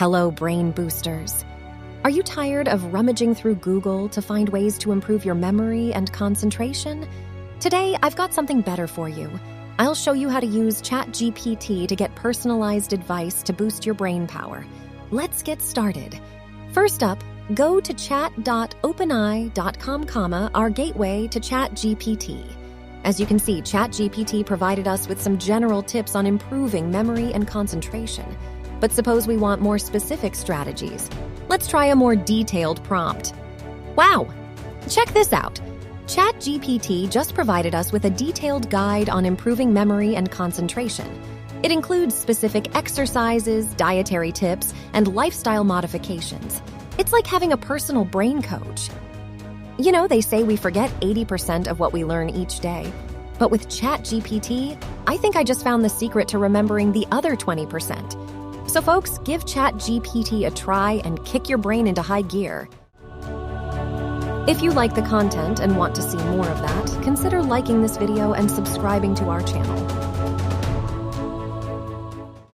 Hello, brain boosters. Are you tired of rummaging through Google to find ways to improve your memory and concentration? Today, I've got something better for you. I'll show you how to use ChatGPT to get personalized advice to boost your brain power. Let's get started. First up, go to chat.openai.com, our gateway to ChatGPT. As you can see, ChatGPT provided us with some general tips on improving memory and concentration. But suppose we want more specific strategies. Let's try a more detailed prompt. Wow! Check this out. ChatGPT just provided us with a detailed guide on improving memory and concentration. It includes specific exercises, dietary tips, and lifestyle modifications. It's like having a personal brain coach. You know, they say we forget 80% of what we learn each day. But with ChatGPT, I think I just found the secret to remembering the other 20%. So folks, give ChatGPT a try and kick your brain into high gear. If you like the content and want to see more of that, consider liking this video and subscribing to our channel.